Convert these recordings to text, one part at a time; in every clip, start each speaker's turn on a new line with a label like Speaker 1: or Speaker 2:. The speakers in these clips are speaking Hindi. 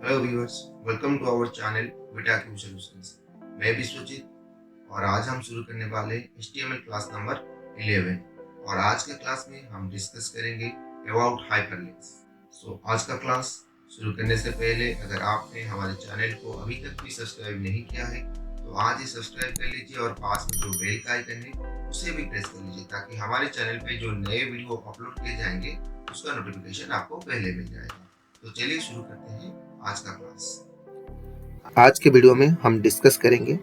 Speaker 1: Hello viewers, welcome to our channel beta Q solutions. मैं विश्वजीत और आज हम शुरू करने वाले HTML क्लास नंबर 11 और आज के क्लास में हम डिस्कस करेंगे अबाउट हाइपरलिंक्स। आज का क्लास शुरू करने से पहले अगर आपने हमारे चैनल को अभी तक भी सब्सक्राइब नहीं किया है तो आज ही सब्सक्राइब कर लीजिए और पास में जो बेल का आइकन है उसे भी प्रेस कर लीजिए ताकि हमारे चैनल पे जो नए वीडियो अपलोड किए जाएंगे उसका नोटिफिकेशन आपको पहले मिल जाएगा। तो चलिए शुरू करते हैं आज का क्लास।
Speaker 2: आज के वीडियो में हम डिस्कस करेंगे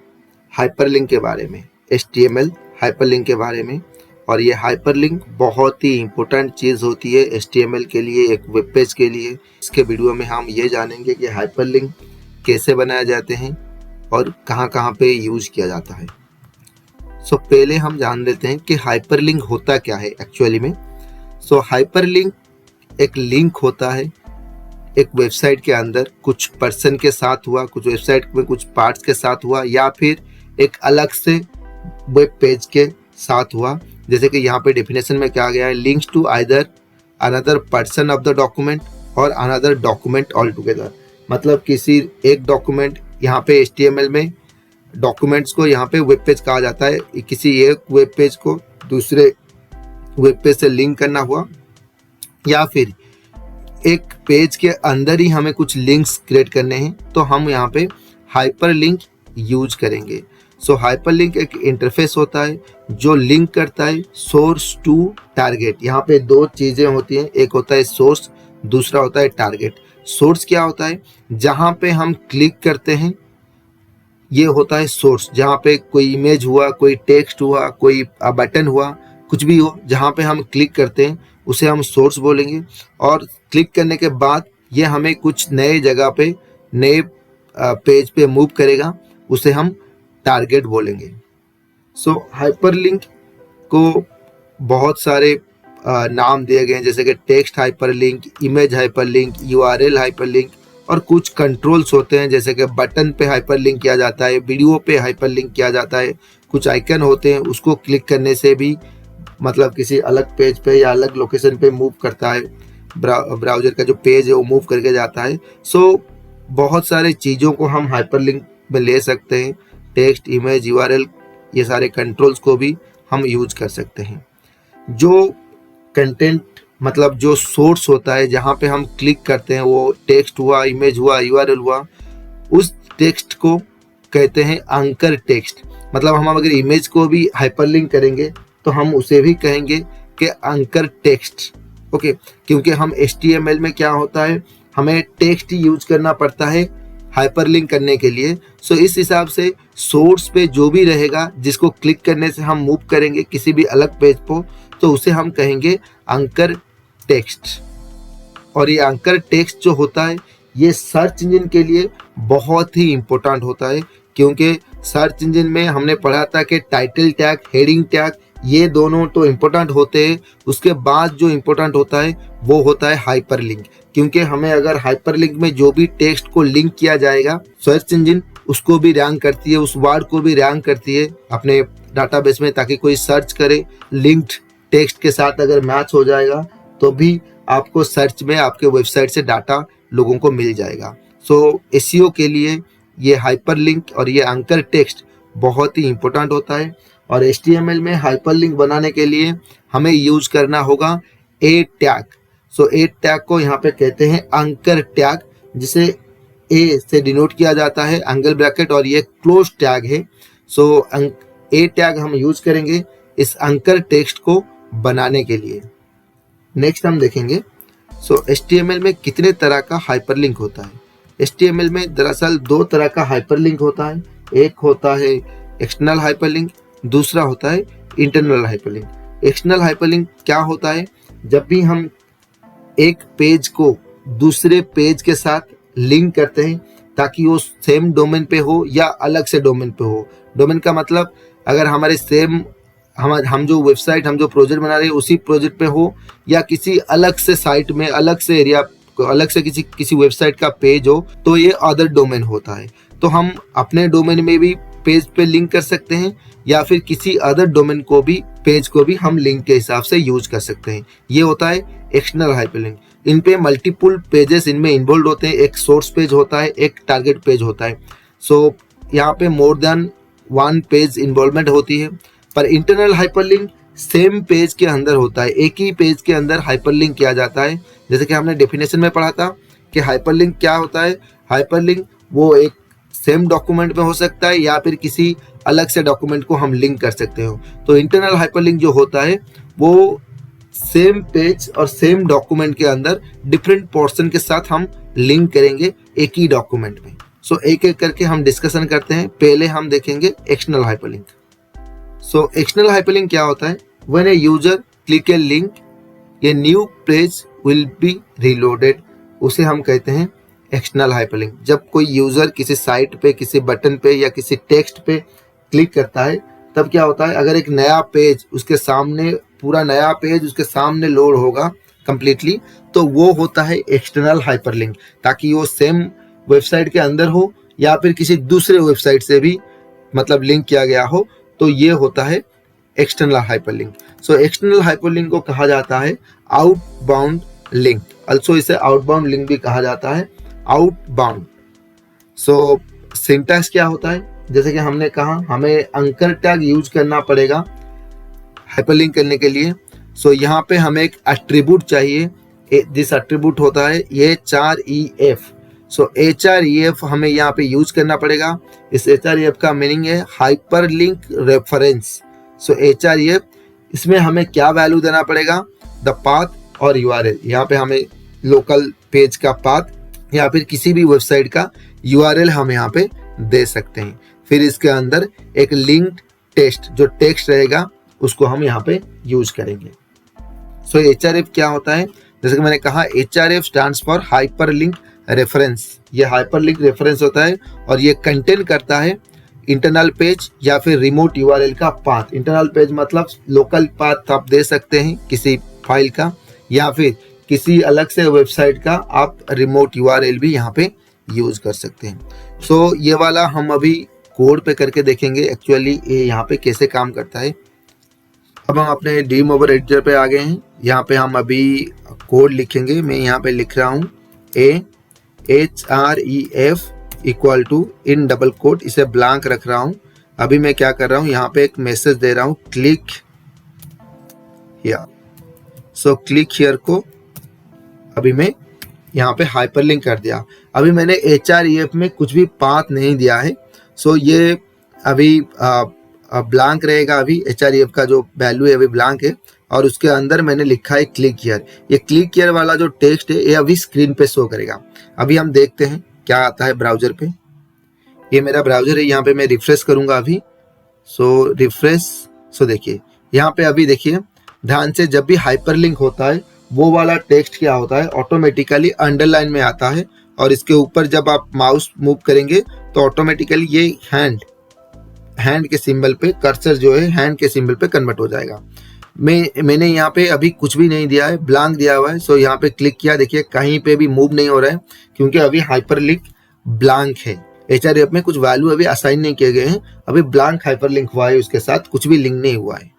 Speaker 2: हाइपरलिंक के बारे में, HTML हाइपरलिंक के बारे में। और ये हाइपरलिंक बहुत ही इम्पोर्टेंट चीज़ होती है HTML के लिए, एक वेब पेज के लिए। इसके वीडियो में हम ये जानेंगे कि हाइपरलिंक कैसे बनाए जाते हैं और कहाँ पे यूज किया जाता है। पहले हम जान लेते हैं कि हाइपरलिंक होता क्या है एक्चुअली में। हाइपरलिंक एक लिंक होता है एक वेबसाइट के अंदर, कुछ पर्सन के साथ हुआ, कुछ वेबसाइट में कुछ पार्ट्स के साथ हुआ, या फिर एक अलग से वेब पेज के साथ हुआ। जैसे कि यहाँ पे डेफिनेशन में क्या गया है, links to either another person of the document और अनदर डॉक्यूमेंट ऑल टुगेदर। मतलब किसी एक डॉक्यूमेंट, यहाँ पे HTML में डॉक्यूमेंट्स को यहाँ पे वेब पेज कहा जाता है। किसी एक वेब पेज को दूसरे वेब पेज से लिंक करना हुआ, या फिर एक पेज के अंदर ही हमें कुछ लिंक्स क्रिएट करने हैं तो हम यहाँ पे हाइपरलिंक यूज करेंगे। हाइपरलिंक एक इंटरफेस होता है जो लिंक करता है सोर्स टू टारगेट। यहाँ पे दो चीज़ें होती हैं, एक होता है सोर्स, दूसरा होता है टारगेट। सोर्स क्या होता है, जहाँ पे हम क्लिक करते हैं ये होता है सोर्स। जहाँ पे कोई इमेज हुआ, कोई टेक्स्ट हुआ, कोई बटन हुआ, कुछ भी हो, जहाँ पे हम क्लिक करते हैं उसे हम सोर्स बोलेंगे। और क्लिक करने के बाद ये हमें कुछ नए जगह पे, नए पेज पे मूव करेगा, उसे हम टारगेट बोलेंगे। हाइपरलिंक को बहुत सारे नाम दिए गए हैं, जैसे कि text hyperlink, image hyperlink, URL hyperlink, और कुछ कंट्रोल्स होते हैं जैसे कि बटन पे हाइपरलिंक किया जाता है, वीडियो पे हाइपरलिंक किया जाता है। कुछ आइकन होते हैं उसको क्लिक करने से भी मतलब किसी अलग पेज पे या अलग लोकेशन पे मूव करता है, ब्राउज़र का जो पेज है वो मूव करके जाता है। बहुत सारे चीज़ों को हम हाइपरलिंक में ले सकते हैं। टेक्स्ट, इमेज, URL, ये सारे कंट्रोल्स को भी हम यूज कर सकते हैं। जो कंटेंट मतलब जो सोर्स होता है, जहाँ पे हम क्लिक करते हैं, वो टेक्स्ट हुआ, इमेज हुआ, URL हुआ, उस टेक्स्ट को कहते हैं एंकर टेक्स्ट। मतलब हम अगर इमेज को भी हाइपरलिंक करेंगे तो हम उसे भी कहेंगे कि एंकर टेक्स्ट। ओके, क्योंकि हम HTML में क्या होता है, हमें टेक्स्ट ही यूज करना पड़ता है हाइपरलिंक करने के लिए। इस हिसाब से सोर्स पे जो भी रहेगा, जिसको क्लिक करने से हम मूव करेंगे किसी भी अलग पेज पर, तो उसे हम कहेंगे एंकर टेक्स्ट। और ये एंकर टेक्स्ट जो होता है ये सर्च इंजन के लिए बहुत ही इम्पोर्टेंट होता है, क्योंकि सर्च इंजन में हमने पढ़ा था कि टाइटल टैग, हेडिंग टैग, ये दोनों तो इम्पोर्टेंट होते हैं। उसके बाद जो इम्पोर्टेंट होता है वो होता है हाइपरलिंक, क्योंकि हमें अगर हाइपरलिंक में जो भी टेक्स्ट को लिंक किया जाएगा, सर्च इंजन उसको भी रैंक करती है, उस वर्ड को भी रैंक करती है अपने डाटाबेस में, ताकि कोई सर्च करे लिंक्ड टेक्स्ट के साथ अगर मैच हो जाएगा तो भी आपको सर्च में आपके वेबसाइट से डाटा लोगों को मिल जाएगा। SEO के लिए ये हाइपरलिंक और ये एंकर टेक्स्ट बहुत ही इम्पोर्टेंट होता है। और HTML में हाइपरलिंक बनाने के लिए हमें यूज करना होगा A टैग। A टैग को यहाँ पे कहते हैं एंकर टैग, जिसे A से डिनोट किया जाता है एंगल ब्रैकेट, और ये क्लोज टैग है। A टैग हम यूज करेंगे इस एंकर टेक्स्ट को बनाने के लिए। नेक्स्ट हम देखेंगे HTML में कितने तरह का हाइपरलिंक होता है। HTML में दरअसल दो तरह का हाइपरलिंक होता है। एक होता है एक्सटर्नल हाइपरलिंक, दूसरा होता है इंटरनल हाइपरलिंक। एक्सटर्नल हाइपरलिंक क्या होता है, जब भी हम एक पेज को दूसरे पेज के साथ लिंक करते हैं ताकि वो सेम डोमेन पे हो या अलग से डोमेन पे हो। डोमेन का मतलब अगर हमारे सेम हम जो वेबसाइट, हम जो प्रोजेक्ट बना रहे हैं उसी प्रोजेक्ट पे हो, या किसी अलग से साइट में, अलग से एरिया, अलग से किसी वेबसाइट का पेज हो, तो ये अदर डोमेन होता है। तो हम अपने डोमेन में भी पेज पे लिंक कर सकते हैं, या फिर किसी अदर डोमेन को भी, पेज को भी हम लिंक के हिसाब से यूज कर सकते हैं। ये होता है एक्सटर्नल हाइपरलिंक। इन पे मल्टीपल पेजेस इनमें इन्वॉल्व होते हैं। एक सोर्स पेज होता है, एक टारगेट पेज होता है। सो यहाँ पे मोर देन 1 पेज इन्वॉल्वमेंट होती है। पर इंटरनल हाइपरलिंक सेम पेज के अंदर होता है, एक ही पेज के अंदर हाइपरलिंक किया जाता है। जैसे कि हमने डेफिनेशन में पढ़ा था कि हाइपरलिंक क्या होता है। हाइपरलिंक वो एक सेम डॉक्यूमेंट में हो सकता है या फिर किसी अलग से डॉक्यूमेंट को हम लिंक कर सकते हो। तो इंटरनल हाइपरलिंक जो होता है वो सेम पेज और सेम डॉक्यूमेंट के अंदर डिफरेंट पोर्शन के साथ हम लिंक करेंगे एक ही डॉक्यूमेंट में। सो एक एक करके हम डिस्कशन करते हैं। पहले हम देखेंगे external hyperlink. So external hyperlink क्या होता है? When a user click A link a new page will B reloaded, उसे हम कहते हैं एक्सटर्नल हाइपरलिंक। जब कोई यूजर किसी साइट पे, किसी बटन पे या किसी टेक्स्ट पे क्लिक करता है तब क्या होता है, अगर एक नया पेज उसके सामने, पूरा नया पेज उसके सामने लोड होगा कंप्लीटली, तो वो होता है एक्सटर्नल हाइपरलिंक, ताकि वो सेम वेबसाइट के अंदर हो या फिर किसी दूसरे वेबसाइट से भी मतलब लिंक किया गया हो, तो ये होता है external hyperlink. So external hyperlink को कहा जाता है आउटबाउंड लिंक। अल्सो इसे आउटबाउंड लिंक भी कहा जाता है, आउटबाउंड। सो सिंटैक्स क्या होता है? जैसे कि हमने कहा हमें अंकर टैग यूज करना पड़ेगा हाइपरलिंक करने के लिए। सो यहाँ पे हमें एक एट्रीब्यूट चाहिए। दिस एट्रीब्यूट होता है href। सो href हमें यहाँ पे यूज करना पड़ेगा। इस href का मीनिंग है हाइपरलिंक रेफरेंस। सो href, इसमें हमें क्या वैल्यू देना पड़ेगा? द पाथ और URL। यहाँ पे हमें लोकल पेज का पाथ या फिर किसी भी वेबसाइट का URL हम यहाँ पे दे सकते हैं। फिर इसके अंदर एक लिंक्ड टेक्स्ट, जो टेक्स्ट रहेगा उसको हम यहाँ पे यूज करेंगे। सो href क्या होता है? जैसे कि मैंने कहा href stands for hyperlink reference. ये हाइपरलिंक रेफरेंस होता है और ये कंटेन करता है इंटरनल पेज या फिर रिमोट URL का पाथ। इंटरनल पेज मतलब लोकल पाथ आप दे सकते हैं किसी फाइल का, या फिर किसी अलग से वेबसाइट का आप रिमोट URL भी यहाँ पे यूज कर सकते हैं। सो ये वाला हम अभी कोड पे करके देखेंगे एक्चुअली ये यहाँ पे कैसे काम करता है। अब हम अपने डीमोवर एडिटर पे आ गए हैं। यहाँ पे हम अभी कोड लिखेंगे। मैं यहाँ पे लिख रहा हूँ href equal to in double quote, इसे ब्लैंक रख रहा हूँ। अभी मैं क्या कर रहा हूँ, यहाँ पे एक मैसेज दे रहा हूँ click here. So click here को अभी मैं यहाँ पे हाइपरलिंक कर दिया। अभी मैंने href में कुछ भी पाथ नहीं दिया है। सो ये अभी ब्लैंक रहेगा। अभी href का जो वैल्यू है अभी ब्लैंक है और उसके अंदर मैंने लिखा है क्लिक हियर। ये क्लिक हियर वाला जो टेक्स्ट है ये अभी स्क्रीन पे शो करेगा। अभी हम देखते हैं क्या आता है ब्राउजर पे। ये मेरा ब्राउजर है, यहाँ पे मैं रिफ्रेश करूंगा अभी। सो रिफ्रेश। सो देखिए यहाँ पे अभी देखिए ध्यान से, जब भी हाइपरलिंक होता है वो वाला टेक्स्ट क्या होता है, ऑटोमेटिकली अंडरलाइन में आता है और इसके ऊपर जब आप माउस मूव करेंगे तो ऑटोमेटिकली ये हैंड के सिंबल पे, कर्सर जो है हैंड के सिंबल पे कन्वर्ट हो जाएगा। मैंने यहाँ पे अभी कुछ भी नहीं दिया है, ब्लैंक दिया हुआ है। सो यहाँ पे क्लिक किया, देखिए कहीं पे भी मूव नहीं हो रहा है क्योंकि अभी हाइपरलिंक ब्लैंक है। href में कुछ वैल्यू अभी असाइन नहीं किए गए हैं, अभी ब्लैंक हाइपरलिंक हुआ है, उसके साथ कुछ भी लिंक नहीं हुआ है।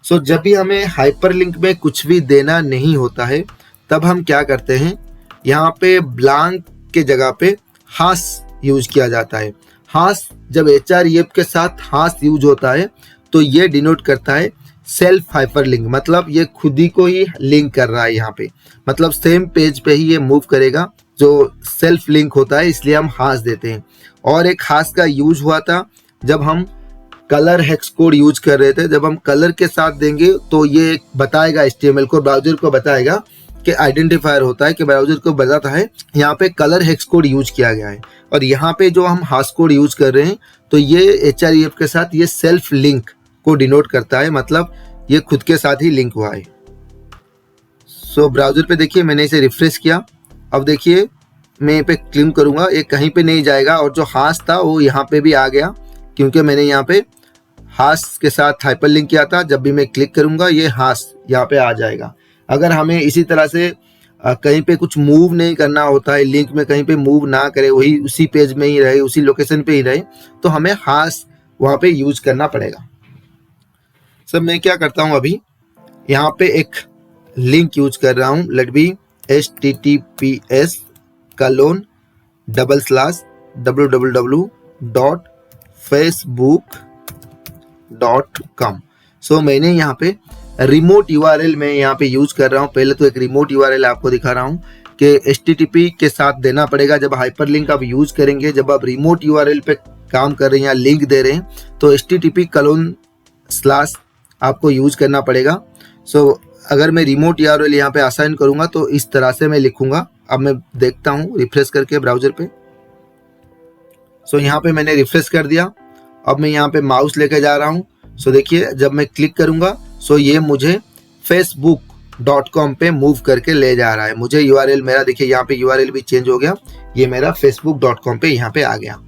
Speaker 2: सो जब भी हमें हाइपरलिंक में कुछ भी देना नहीं होता है तब हम क्या करते हैं, यहाँ पे ब्लैंक के जगह पे हाश यूज किया जाता है। हाश, जब href के साथ हाश यूज होता है तो ये डिनोट करता है सेल्फ हाइपरलिंक, मतलब ये खुद ही को ही लिंक कर रहा है। यहाँ पे मतलब सेम पेज पे ही ये मूव करेगा, जो सेल्फ लिंक होता है, इसलिए हम हाश देते हैं। और एक हाश का यूज हुआ था जब हम कलर हेक्स कोड यूज कर रहे थे। जब हम कलर के साथ देंगे तो ये बताएगा HTML को, ब्राउजर को बताएगा कि आइडेंटिफायर होता है कि ब्राउजर को बताता है यहाँ पे कलर हेक्स कोड यूज किया गया है। और यहाँ पे जो हम हाश कोड यूज कर रहे हैं तो ये href के साथ ये सेल्फ लिंक को डिनोट करता है, मतलब ये खुद के साथ ही लिंक हुआ है। सो ब्राउजर पे देखिए मैंने इसे रिफ्रेश किया। अब देखिए मैं यहाँ पे क्लिक करूंगा, ये कहीं पे नहीं जाएगा और जो हाश था वो यहाँ पे भी आ गया क्योंकि मैंने यहाँ पे हाश के साथ हाइपरलिंक किया था। जब भी मैं क्लिक करूंगा ये हाश यहाँ पे आ जाएगा। अगर हमें इसी तरह से कहीं पे कुछ मूव नहीं करना होता है, लिंक में कहीं पे मूव ना करे, वही उसी पेज में ही रहे, उसी लोकेशन पे ही रहे, तो हमें हाश वहाँ पे यूज करना पड़ेगा। सब मैं क्या करता हूँ, अभी यहाँ पे एक लिंक यूज कर रहा हूँ, लेट बी https://www.facebook.com। सो मैंने यहाँ पे रिमोट यूआरएल में यहाँ पे यूज कर रहा हूँ। पहले तो एक रिमोट यूआरएल आपको दिखा रहा हूँ कि HTTP के साथ देना पड़ेगा जब हाइपरलिंक आप यूज करेंगे। जब आप रिमोट यूआरएल पे काम कर रहे हैं या लिंक दे रहे हैं तो http:// आपको यूज करना पड़ेगा। सो अगर मैं रिमोट यूआरएल यहाँ पे असाइन करूँगा तो इस तरह से मैं लिखूँगा। अब मैं देखता हूँ रिफ्रेश करके ब्राउज़र पे। सो यहाँ पे मैंने रिफ्रेश कर दिया। अब मैं यहाँ पे माउस लेके जा रहा हूँ। सो देखिए जब मैं क्लिक करूँगा सो ये मुझे facebook.com पे मूव करके ले जा रहा है। मुझे यूआरएल मेरा देखिए यहाँ पे यूआरएल भी चेंज हो गया, ये मेरा facebook.com पे यहाँ पे आ गया।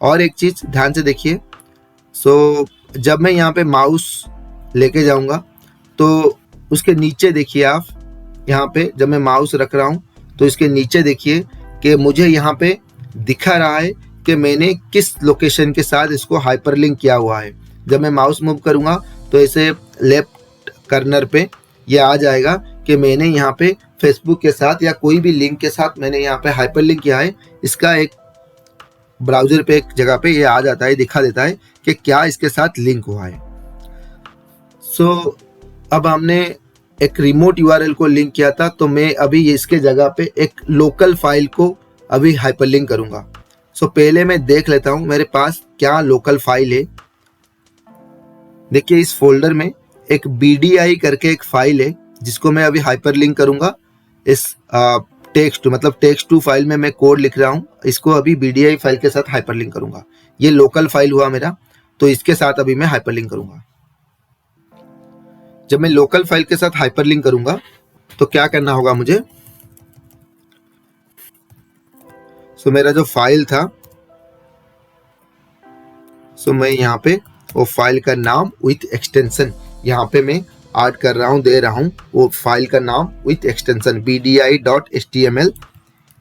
Speaker 2: और एक चीज़ ध्यान से देखिए, सो जब मैं यहाँ पे माउस लेके जाऊँगा तो उसके नीचे देखिए आप, यहाँ पे जब मैं माउस रख रहा हूँ तो इसके नीचे देखिए कि मुझे यहाँ पे दिखा रहा है कि मैंने किस लोकेशन के साथ इसको हाइपरलिंक किया हुआ है। जब मैं माउस मूव करूँगा तो ऐसे लेफ्ट कॉर्नर पे ये आ जाएगा कि मैंने यहाँ पे फेसबुक के साथ या कोई भी लिंक के साथ मैंने यहाँ पे हाइपरलिंक किया है। इसका एक ब्राउज़र पे एक जगह पे ये आ जाता है, दिखा देता है कि क्या इसके साथ लिंक हुआ है। सो अब हमने एक रिमोट यूआरएल को लिंक किया था तो मैं अभी इसके जगह पे एक लोकल फाइल को अभी हाइपरलिंक करूँगा। सो पहले मैं देख लेता हूँ मेरे पास क्या लोकल फाइल है। देखिए इस फोल्डर में एक BDI करके एक फाइल है जिसको मैं अभी हाइपरलिंक करूँगा। इस टेक्स्ट मतलब text2 फाइल में मैं कोड लिख रहा हूँ, इसको अभी BDI फाइल के साथ हाइपरलिंक करूँगा। ये लोकल फाइल हुआ मेरा, तो इसके साथ अभी मैं हाइपरलिंक करूँगा। जब मैं लोकल फाइल के साथ हाइपरलिंक करूँगा तो क्या करना होगा मुझे, सो मेरा जो फाइल था, सो मैं यहाँ पे वो फाइल का नाम विथ एक्सटेंशन यहाँ पे मैं ऐड कर रहा हूँ, दे रहा हूँ वो फाइल का नाम विथ एक्सटेंशन bdi.html।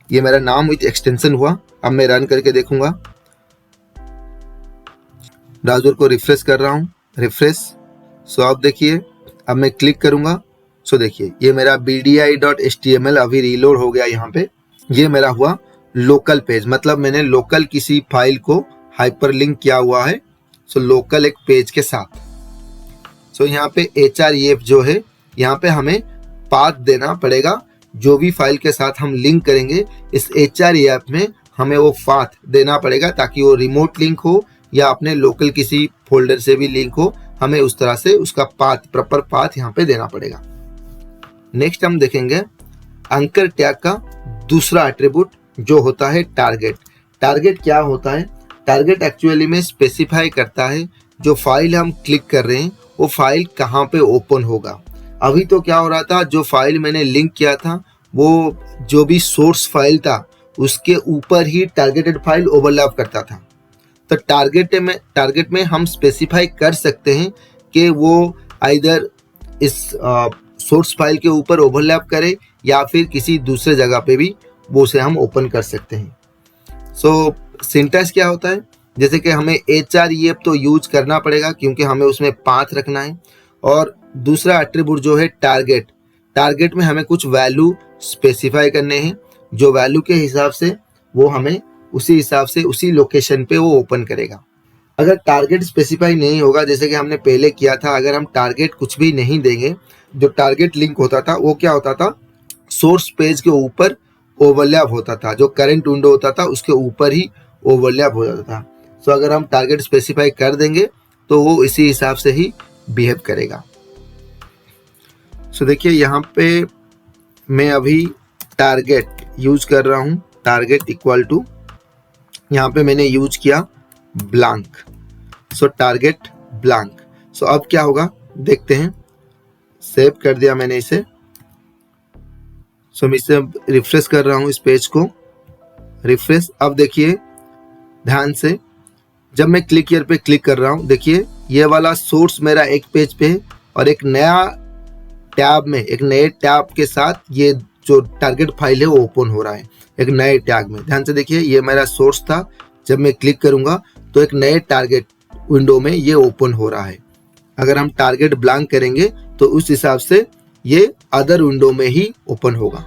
Speaker 2: ये मेरा नाम विथ एक्सटेंशन हुआ। अब मैं रन करके देखूंगा, ब्राउज़र को रिफ्रेश कर रहा हूँ, रिफ्रेश। सो अब देखिए अब मैं क्लिक करूंगा, सो देखिए ये मेरा bdi.html अभी रीलोड हो गया। यहाँ पे ये मेरा हुआ लोकल पेज, मतलब मैंने लोकल किसी फाइल को हाइपरलिंक किया हुआ है। सो लोकल एक पेज के साथ। सो यहाँ पे href जो है, यहाँ पे हमें पाथ देना पड़ेगा। जो भी फाइल के साथ हम लिंक करेंगे इस href में हमें वो पाथ देना पड़ेगा ताकि वो रिमोट लिंक हो या अपने लोकल किसी फोल्डर से भी लिंक हो, हमें उस तरह से उसका पाथ, प्रॉपर पाथ यहाँ पे देना पड़ेगा। नेक्स्ट हम देखेंगे एंकर टैग का दूसरा एट्रीब्यूट जो होता है टारगेट। टारगेट क्या होता है? टारगेट एक्चुअली में स्पेसिफाई करता है जो फाइल हम क्लिक कर रहे हैं वो फाइल कहाँ पे ओपन होगा। अभी तो क्या हो रहा था, जो फाइल मैंने लिंक किया था वो जो भी सोर्स फाइल था उसके ऊपर ही टारगेटेड फाइल ओवरलैप करता था। तो टारगेट में हम स्पेसिफाई कर सकते हैं कि वो आइदर इस सोर्स फाइल के ऊपर ओवरलैप करे या फिर किसी दूसरे जगह पे भी वो उसे हम ओपन कर सकते हैं। सो सिंटैक्स क्या होता है, जैसे कि हमें href तो यूज करना पड़ेगा क्योंकि हमें उसमें पाथ रखना है। और दूसरा एट्रीब्यूट जो है टारगेट में हमें कुछ वैल्यू स्पेसिफाई करने हैं, जो वैल्यू के हिसाब से वो हमें उसी हिसाब से उसी लोकेशन पे वो ओपन करेगा। अगर टारगेट स्पेसिफाई नहीं होगा, जैसे कि हमने पहले किया था, अगर हम टारगेट कुछ भी नहीं देंगे, जो टारगेट लिंक होता था वो क्या होता था, सोर्स पेज के ऊपर ओवरलैप होता था, जो करंट विंडो होता था उसके ऊपर ही ओवरलैप हो जाता था। सो अगर हम टारगेट स्पेसिफाई कर देंगे तो वो इसी हिसाब से ही बिहेव करेगा। सो देखिए यहाँ पे मैं अभी टारगेट यूज कर रहा हूँ, टारगेट इक्वल टू, यहाँ पे मैंने यूज किया blank. So target blank. So अब क्या होगा देखते हैं, सेव कर दिया मैंने इसे। सो मैं इसे रिफ्रेश कर रहा हूँ, इस पेज को रिफ्रेश। अब देखिए ध्यान से, जब मैं क्लिक हियर पे क्लिक कर रहा हूँ, देखिए ये वाला सोर्स मेरा एक पेज पे है और एक नया टैब में, एक नए टैब के साथ ये जो टारगेट फाइल है वो ओपन हो रहा है एक नए टैग में। ध्यान से देखिए ये मेरा सोर्स था, जब मैं क्लिक करूंगा तो एक नए टारगेट विंडो में ये ओपन हो रहा है। अगर हम टारगेट ब्लैंक करेंगे तो उस हिसाब से ये अदर विंडो में ही ओपन होगा।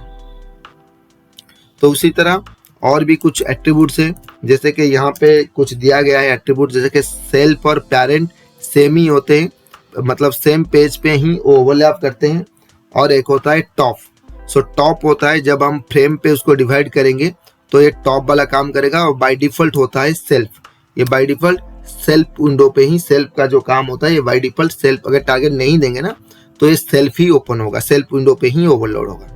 Speaker 2: तो उसी तरह और भी कुछ एट्रीब्यूट्स है, जैसे कि यहाँ पे कुछ दिया गया है एट्रीब्यूट, जैसे कि सेल्फ और पेरेंट सेम ही होते हैं, मतलब सेम पेज पे ही ओवरलैप करते हैं। और एक होता है टॉप। सो टॉप होता है जब हम फ्रेम पे उसको डिवाइड करेंगे तो ये टॉप वाला काम करेगा। और बाय डिफॉल्ट होता है सेल्फ, ये बाय डिफॉल्ट सेल्फ विंडो पे ही सेल्फ का जो काम होता है ये बाय डिफॉल्ट सेल्फ, अगर टारगेट नहीं देंगे ना तो ये सेल्फ ही ओपन होगा, सेल्फ विंडो पे ही ओवरलोड होगा।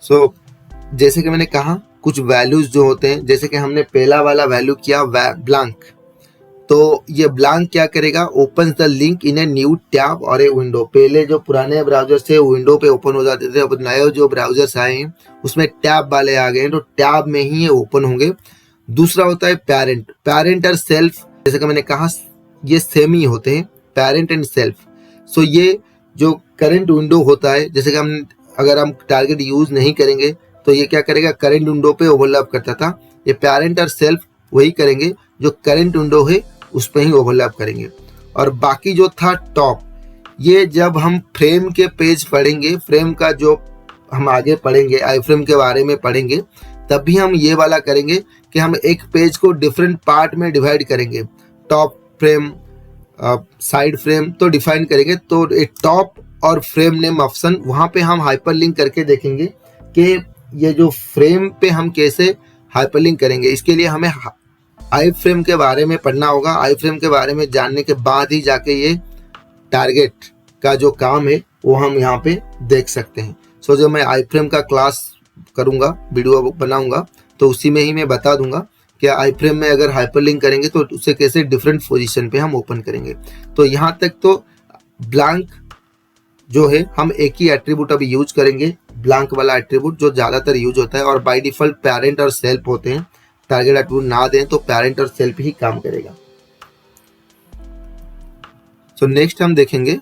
Speaker 2: सो जैसे कि मैंने कहा कुछ वैल्यूज जो होते हैं, जैसे कि हमने पहला वाला वैल्यू किया ब्लैंक, तो ये ब्लैंक क्या करेगा, open the link in a new tab और ए विंडो। पहले जो पुराने ब्राउजर से विंडो पे ओपन हो जाते थे, अब नए जो ब्राउजर्स आए हैं उसमें टैब वाले आ गए हैं, तो टैब में ही ये ओपन होंगे। दूसरा होता है पेरेंट। पेरेंट और सेल्फ, जैसे कि मैंने कहा ये सेम ही होते हैं, पेरेंट एंड सेल्फ। सो ये जो करंट विंडो होता है, जैसे कि अगर हम टारगेट यूज नहीं करेंगे तो ये क्या करेगा, करंट विंडो पे ओवरलैप करता था। ये पेरेंट और सेल्फ वही करेंगे, जो करंट विंडो है उस पर ही ओवरलैप करेंगे। और बाकी जो था टॉप, ये जब हम फ्रेम के पेज पढ़ेंगे, फ्रेम का जो हम आगे पढ़ेंगे, आई फ्रेम के बारे में पढ़ेंगे, तब भी हम ये वाला करेंगे कि हम एक पेज को डिफरेंट पार्ट में डिवाइड करेंगे, टॉप फ्रेम, साइड फ्रेम, तो डिफाइन करेंगे। तो एक टॉप और फ्रेम नेम ऑप्शन, वहाँ पे हम हाइपरलिंक करके देखेंगे कि ये जो फ्रेम पे हम कैसे हाइपरलिंक करेंगे। इसके लिए हमें आई फ्रेम के बारे में पढ़ना होगा। आई फ्रेम के बारे में जानने के बाद ही जाके ये टारगेट का जो काम है वो हम यहाँ पे देख सकते हैं। सो जब मैं आई फ्रेम का क्लास करूँगा, वीडियो बनाऊँगा, तो उसी में ही मैं बता दूंगा कि आई फ्रेम में अगर हाइपरलिंक करेंगे तो उसे कैसे डिफरेंट पोजीशन पे हम ओपन करेंगे। तो यहाँ तक तो ब्लैंक जो है हम एक ही एट्रीब्यूट अभी यूज करेंगे, ब्लैंक वाला एट्रीब्यूट जो ज़्यादातर यूज होता है। और बाय डिफॉल्ट पेरेंट और सेल्फ होते हैं, टारगेट एट्रीब्यूट ना दें तो पेरेंट और सेल्फ ही काम करेगा। सो नेक्स्ट हम देखेंगे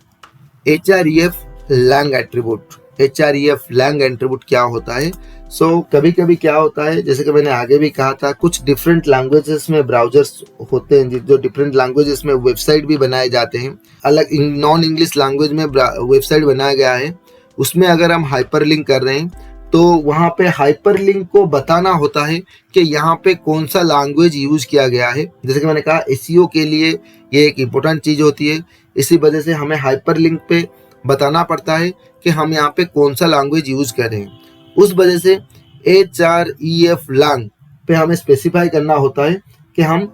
Speaker 2: href lang attribute. href lang attribute क्या होता है। सो कभी कभी क्या होता है, जैसे कि मैंने आगे भी कहा था, कुछ डिफरेंट लैंग्वेजेस में ब्राउजर्स होते हैं, जो डिफरेंट लैंग्वेजेस में वेबसाइट भी बनाए जाते हैं। अलग नॉन इंग्लिश लैंग्वेज में वेबसाइट बनाया गया है, उसमें अगर हम हाइपरलिंक कर रहे हैं तो वहाँ पे हाइपरलिंक को बताना होता है कि यहाँ पे कौन सा लैंग्वेज यूज किया गया है। जैसे कि मैंने कहा एसईओ के लिए ये एक इम्पोर्टेंट चीज़ होती है, इसी वजह से हमें हाइपरलिंक पे बताना पड़ता है कि हम यहाँ पे कौन सा लैंग्वेज यूज कर रहे हैं। उस वजह से href lang पे हमें स्पेसिफाई करना होता है कि हम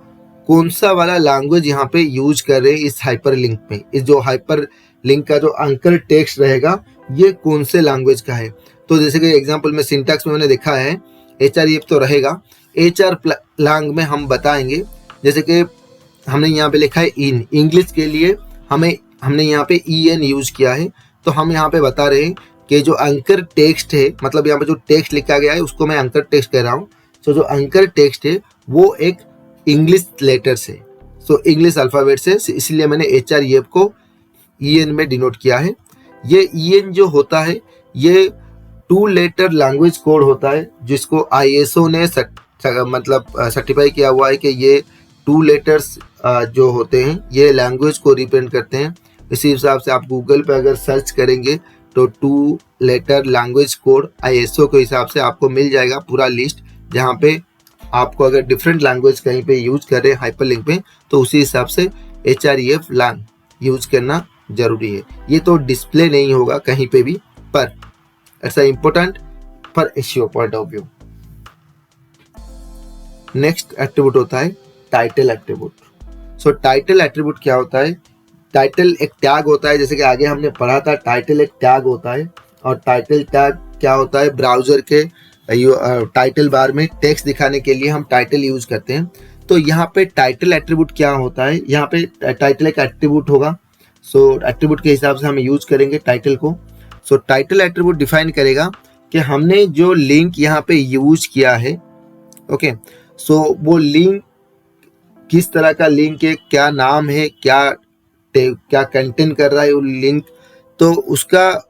Speaker 2: कौन सा वाला लैंग्वेज यहाँ पे यूज कर रहे हैं इस हाइपरलिंक में। इस जो हाइपरलिंक का जो एंकर टेक्स्ट रहेगा ये कौन से लैंग्वेज का है। तो जैसे कि एग्जांपल में सिंटैक्स में मैंने देखा है href तो रहेगा, lang में हम बताएंगे, जैसे कि हमने यहाँ पे लिखा है इन इंग्लिश के लिए हमने यहाँ पे en यूज किया है, तो हम यहाँ पे बता रहे हैं कि जो एंकर टेक्स्ट है, मतलब यहाँ पे जो टेक्स्ट लिखा गया है उसको मैं एंकर टेक्स्ट कह रहा हूँ। तो जो एंकर टेक्स्ट है वो एक इंग्लिश लेटर से, सो इंग्लिश अल्फ़ाबेट से, इसलिए मैंने href को en में डिनोट किया है। ये en जो होता है ये 2 लेटर लैंग्वेज कोड होता है, जिसको ISO ने मतलब सर्टिफाई किया हुआ है कि ये 2 लेटर्स जो होते हैं ये लैंग्वेज को रिप्रेजेंट करते हैं। इसी हिसाब से आप गूगल पे अगर सर्च करेंगे तो 2 लेटर लैंग्वेज कोड ISO के हिसाब से आपको मिल जाएगा पूरा लिस्ट, जहाँ पे आपको अगर डिफरेंट लैंग्वेज कहीं पे यूज कर रहे हैं हाइपरलिंक पे तो उसी हिसाब से href lang यूज करना जरूरी है। ये तो डिस्प्ले नहीं होगा कहीं पे भी, पर it's important for SEO point of view. Next attribute होता है टाइटल एट्रीब्यूट। सो टाइटल एट्रीब्यूट क्या होता है, टाइटल एक टैग होता है, जैसे कि आगे हमने पढ़ा था टाइटल एक टैग होता है। और टाइटल टैग क्या होता है, ब्राउजर के टाइटल बार में टेक्स्ट दिखाने के लिए हम टाइटल यूज करते हैं। तो यहाँ पे टाइटल एट्रीब्यूट क्या होता है, यहाँ पे टाइटल एक एट्रीब्यूट होगा। सो एट्रीब्यूट के हिसाब से हम यूज करेंगे टाइटल को। सो टाइटल एट्रीब्यूट डिफाइन करेगा कि हमने जो लिंक यहाँ पे यूज किया है, ओके, सो वो लिंक किस तरह का लिंक है, क्या नाम है, क्या कंटेंट कर रहा है वो लिंक, तो उसका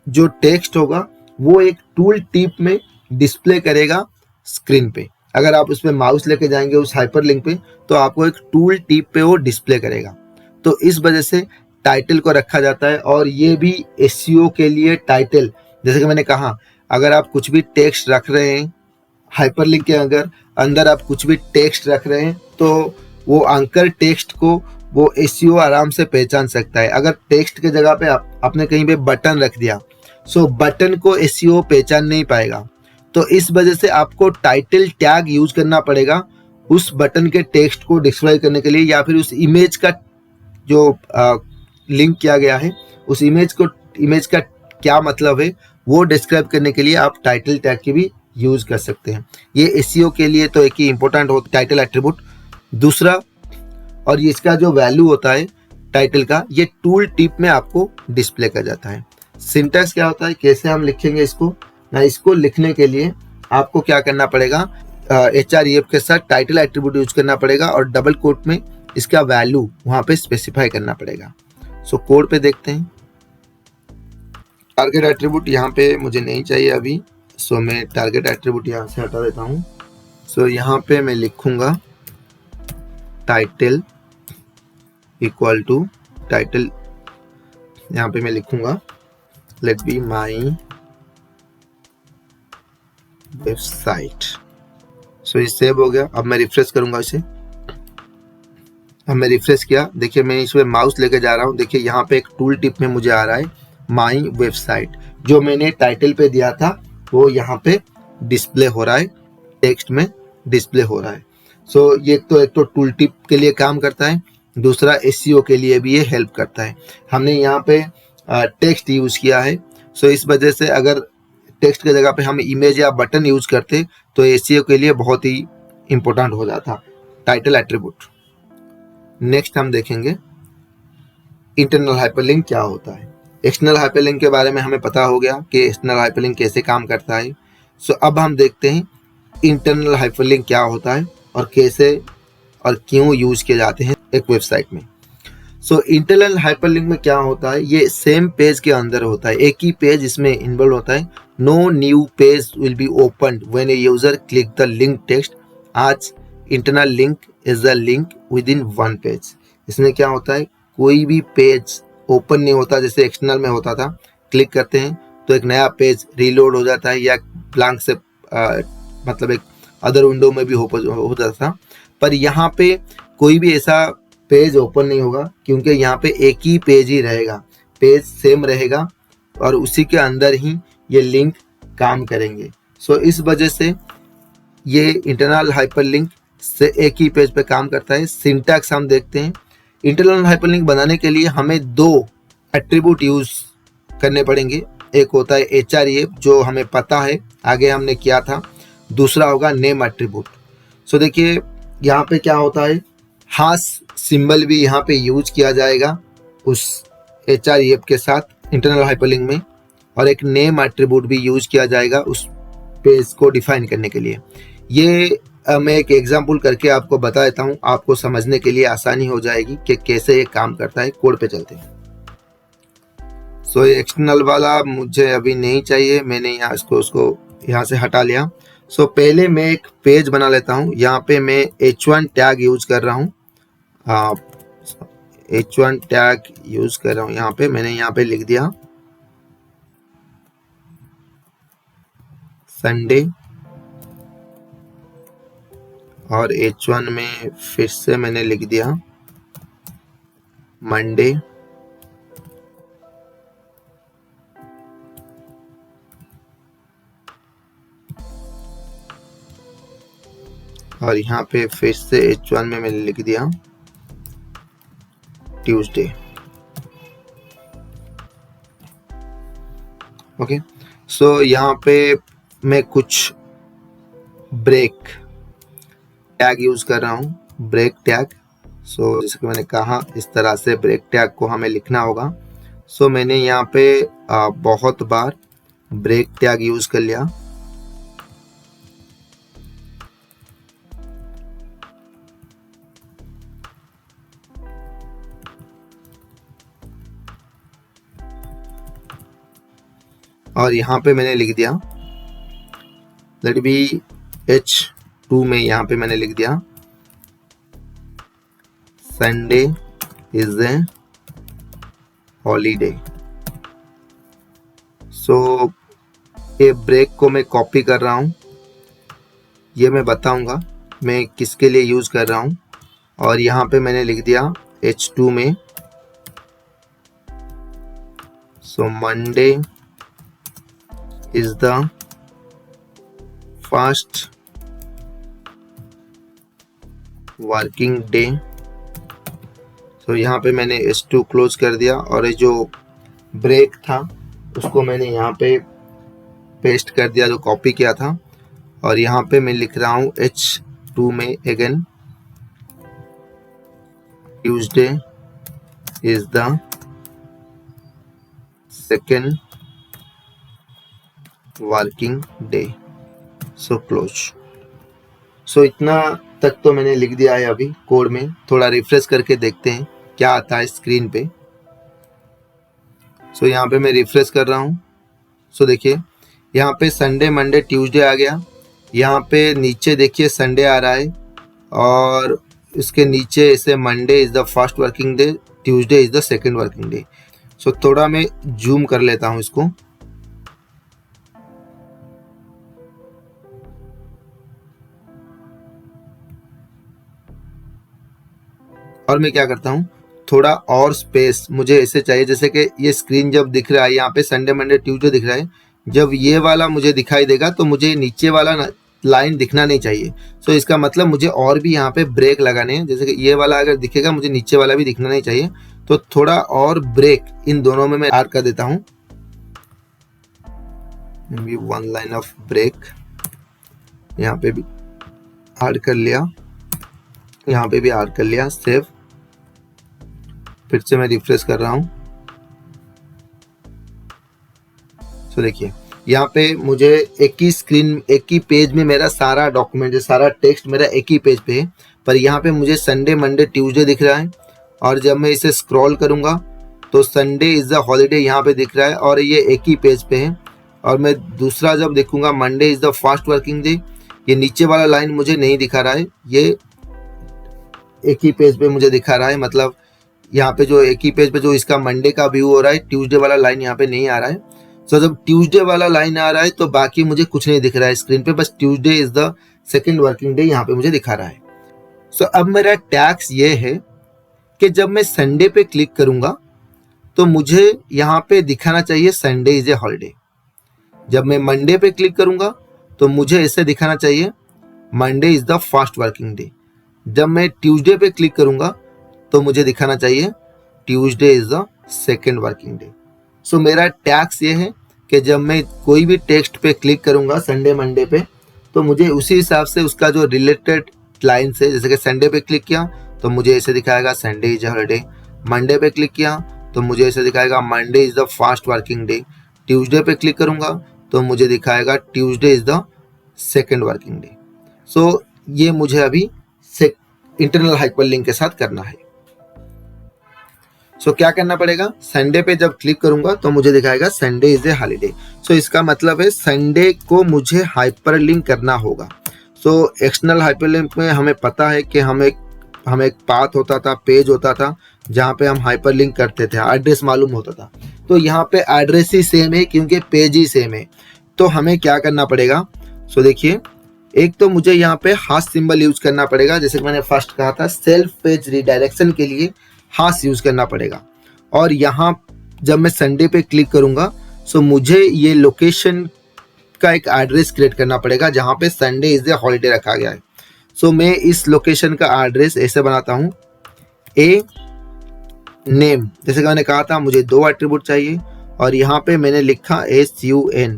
Speaker 2: जो टेक्स्ट होगा वो एक टूल टिप में डिस्प्ले करेगा स्क्रीन पे। अगर आप उसमें माउस लेके जाएंगे उस हाइपरलिंक पे तो आपको एक टूल टिप पे वो डिस्प्ले करेगा। तो इस वजह से टाइटल को रखा जाता है। और ये भी SEO के लिए टाइटल, जैसे कि मैंने कहा अगर आप कुछ भी टेक्स्ट रख रहे हैं हाइपरलिंक के अंदर आप कुछ भी टेक्स्ट रख रहे हैं तो वो एंकर टेक्स्ट को वो एसईओ आराम से पहचान सकता है। अगर टेक्स्ट के जगह पे आपने कहीं पे बटन रख दिया, सो बटन को एसईओ पहचान नहीं पाएगा। तो इस वजह से आपको टाइटल टैग यूज करना पड़ेगा उस बटन के टेक्स्ट को डिस्प्ले करने के लिए, या फिर उस इमेज का जो लिंक किया गया है उस इमेज का क्या मतलब है वो डिस्क्राइब करने के लिए आप टाइटल टैग की भी यूज कर सकते हैं। ये एसईओ के लिए तो एक ही इंपॉर्टेंट हो टाइटल एट्रीब्यूट। दूसरा, और इसका जो वैल्यू होता है टाइटल का, ये टूल टिप में आपको डिस्प्ले कर जाता है। सिंटैक्स क्या होता है, कैसे हम लिखेंगे इसको ना, इसको लिखने के लिए आपको क्या करना पड़ेगा, HREF के साथ टाइटल एट्रीब्यूट यूज करना पड़ेगा और डबल कोट में इसका वैल्यू वहां पे स्पेसिफाई करना पड़ेगा। सो कोड पे देखते हैं। टारगेट एट्रीब्यूट यहाँ पे मुझे नहीं चाहिए अभी, सो मैं टारगेट एट्रीब्यूट यहाँ से हटा देता हूँ। सो यहाँ पे मैं लिखूंगा टाइटल इक्वल टू टाइटल, यहाँ पे मैं लिखूंगा लेट बी माई वेबसाइट। सो ये सेव हो गया। अब मैं रिफ्रेश करूंगा इसे। अब मैं रिफ्रेश किया, देखिए मैं इसमें माउस लेके जा रहा हूँ, देखिए यहाँ पे एक टूल टिप में मुझे आ रहा है माई वेबसाइट। जो मैंने टाइटल पे दिया था वो यहाँ पे डिस्प्ले हो रहा है, टेक्स्ट में डिस्प्ले हो रहा है। सो ये एक तो टूल टिप के लिए काम करता है, दूसरा एसईओ के लिए भी ये हेल्प करता है। हमने यहाँ पे टेक्स्ट यूज किया है, सो इस वजह से अगर टेक्स्ट की जगह पे हम इमेज या बटन यूज करते तो एसईओ के लिए बहुत ही इंपॉर्टेंट हो जाता टाइटल एट्रीब्यूट। नेक्स्ट हम देखेंगे इंटरनल हाइपरलिंक क्या होता है। एक्सटर्नल हाइपरलिंक के बारे में हमें पता हो गया कि एक्सटर्नल हाइपरलिंक कैसे काम करता है। सो अब हम देखते हैं इंटरनल हाइपरलिंक क्या होता है और कैसे और क्यों यूज किए जाते हैं एक वेबसाइट में। सो इंटरनल हाइपरलिंक में क्या होता है, ये सेम पेज के अंदर होता है, एक ही पेज इसमें इन्वॉल्व होता है। No new page will be opened when a user click the link text as internal link is the link within one page. इसमें क्या होता है, कोई भी पेज ओपन नहीं होता जैसे एक्सटर्नल में होता था। क्लिक करते हैं तो एक नया पेज रीलोड हो जाता है या ब्लैंक से मतलब एक अदर विंडो में भी हो जाता था। पर यहाँ पे कोई भी ऐसा पेज ओपन नहीं होगा क्योंकि यहाँ पे एक ही पेज ही रहेगा, पेज सेम रहेगा और उसी के अंदर ही ये लिंक काम करेंगे। सो इस वजह से ये इंटरनल हाइपरलिंक से एक ही पेज पे काम करता है। सिंटैक्स हम देखते हैं। इंटरनल हाइपरलिंक बनाने के लिए हमें दो एट्रीब्यूट यूज करने पड़ेंगे। एक होता है HREF जो हमें पता है, आगे हमने किया था। दूसरा होगा नेम एट्रीब्यूट। सो देखिए यहाँ पे क्या होता है, हाश सिंबल भी यहाँ पे यूज किया जाएगा उस HREF के साथ इंटरनल हाइपरलिंक में, और एक नेम एट्रीब्यूट भी यूज किया जाएगा उस पेज को डिफाइन करने के लिए। ये मैं एक एग्जांपल करके आपको बता देता हूँ, आपको समझने के लिए आसानी हो जाएगी कि कैसे ये काम करता है। कोड पे चलते हैं। सो ये एक्सटर्नल वाला मुझे अभी नहीं चाहिए, मैंने यहाँ उसको यहाँ से हटा लिया। सो पहले मैं एक पेज बना लेता हूँ। यहाँ पे मैं H1 टैग यूज कर रहा हूँ, H1 टैग यूज कर रहा हूँ। यहाँ पे मैंने यहाँ पे लिख दिया संडे, और H1 में फिर से मैंने लिख दिया मंडे, और यहाँ पे फिर से H1 में मैंने लिख दिया ट्यूसडे। ओके, सो यहाँ पे मैं कुछ ब्रेक टैग यूज कर रहा हूँ, ब्रेक टैग। सो जैसे कि मैंने कहा इस तरह से ब्रेक टैग को हमें लिखना होगा। सो मैंने यहाँ पे बहुत बार ब्रेक टैग यूज कर लिया। और यहाँ पे मैंने लिख दिया लेट बी H2 में यहाँ पे मैंने लिख दिया संडे इज ए हॉलीडे। सो ये ब्रेक को मैं कॉपी कर रहा हूँ, ये मैं बताऊंगा मैं किसके लिए यूज़ कर रहा हूँ। और यहाँ पे मैंने लिख दिया H2 में, so Monday is the first working day. तो यहाँ पे मैंने H2 क्लोज कर दिया और ये जो ब्रेक था उसको मैंने यहाँ पे पेस्ट कर दिया जो कॉपी किया था। और यहाँ पे मैं लिख रहा हूँ H2 में again, Tuesday is the second working day, so close. So इतना तक तो मैंने लिख दिया है अभी कोड में। थोड़ा रिफ्रेश करके देखते हैं क्या आता है स्क्रीन पे। सो यहाँ पे मैं रिफ्रेश कर रहा हूँ। सो देखिए यहाँ पे संडे मंडे ट्यूसडे आ गया, यहाँ पे नीचे देखिए संडे आ रहा है और इसके नीचे ऐसे Monday is the first working day, Tuesday is the second working day. So थोड़ा मैं जूम कर लेता हूँ इसको। और मैं क्या करता हूँ, थोड़ा और स्पेस मुझे ऐसे चाहिए जैसे कि ये स्क्रीन जब दिख रहा है यहाँ पे संडे मंडे ट्यूसडे दिख रहा है, जब ये वाला मुझे दिखाई देगा तो मुझे नीचे वाला लाइन दिखना नहीं चाहिए। सो इसका मतलब मुझे और भी यहाँ पे ब्रेक लगाने हैं, जैसे कि ये वाला अगर दिखेगा मुझे नीचे वाला भी दिखना नहीं चाहिए। तो थोड़ा और ब्रेक इन दोनों में मैं ऐड कर देता हूँ, वन लाइन ऑफ ब्रेक यहाँ पे भी ऐड कर लिया, यहाँ पे भी ऐड कर लिया। सेव, फिर से मैं रिफ्रेश कर रहा हूँ। सो देखिए यहाँ पे मुझे एक ही स्क्रीन एक ही पेज में मेरा सारा डॉक्यूमेंट, सारा टेक्स्ट मेरा एक ही पेज पे है, पर यहाँ पे मुझे संडे मंडे ट्यूसडे दिख रहा है। और जब मैं इसे स्क्रॉल करूँगा तो संडे इज़ द हॉलीडे यहाँ पे दिख रहा है और ये एक ही पेज पे है। और मैं दूसरा जब देखूँगा Monday is the first working day, ये नीचे वाला लाइन मुझे नहीं दिखा रहा है, ये एक ही पेज पे मुझे दिखा रहा है। मतलब यहाँ पे जो एक ही पेज पे जो इसका मंडे का व्यू हो रहा है, ट्यूसडे वाला लाइन यहाँ पे नहीं आ रहा है। सो जब ट्यूसडे वाला लाइन आ रहा है तो बाकी मुझे कुछ नहीं दिख रहा है स्क्रीन पे, बस Tuesday is the second working day यहाँ पे मुझे दिखा रहा है। सो अब मेरा टैक्स ये है कि जब मैं संडे पे क्लिक करूंगा तो मुझे यहाँ पे दिखाना चाहिए संडे इज ए हॉलीडे। जब मैं मंडे पे क्लिक करूंगा तो मुझे ऐसे दिखाना चाहिए Monday is the first working day. जब मैं ट्यूसडे पे क्लिक करूंगा तो मुझे दिखाना चाहिए Tuesday is the second working day. So मेरा टैक्स ये है कि जब मैं कोई भी टेक्स्ट पे क्लिक करूंगा संडे मंडे पे तो मुझे उसी हिसाब से उसका जो रिलेटेड लाइन से, जैसे कि संडे पे क्लिक किया तो मुझे ऐसे दिखाएगा संडे इज हॉलीडे, मंडे पे क्लिक किया तो मुझे ऐसे दिखाएगा Monday is the first working day, Tuesday पे क्लिक करूंगा तो मुझे दिखाएगा Tuesday is the second working day. So ये मुझे अभी इंटरनल हाइपरलिंक के साथ करना है। सो क्या करना पड़ेगा, संडे पे जब क्लिक करूंगा तो मुझे दिखाएगा संडे इज ए हॉलीडे। सो इसका मतलब है संडे को मुझे हाइपरलिंक करना होगा। सो एक्सटर्नल हाइपरलिंक में हमें पता है कि हम एक पाथ होता था, पेज होता था जहाँ पे हम हाइपरलिंक करते थे, एड्रेस मालूम होता था। तो यहाँ पे एड्रेस ही सेम है क्योंकि पेज ही सेम है। तो हमें क्या करना पड़ेगा, सो देखिए एक तो मुझे यहाँ पे हाश सिंबल यूज करना पड़ेगा, जैसे कि मैंने फर्स्ट कहा था सेल्फ पेज रिडायरेक्शन के लिए हाश यूज करना पड़ेगा। और यहाँ जब मैं संडे पे क्लिक करूंगा सो मुझे ये लोकेशन का एक एड्रेस क्रिएट करना पड़ेगा जहाँ पे संडे इज ए हॉलीडे रखा गया है। सो मैं इस लोकेशन का एड्रेस ऐसे बनाता हूँ, ए नेम, जैसे कि मैंने कहा था मुझे 2 एट्रीब्यूट चाहिए और यहाँ पे मैंने लिखा SUN,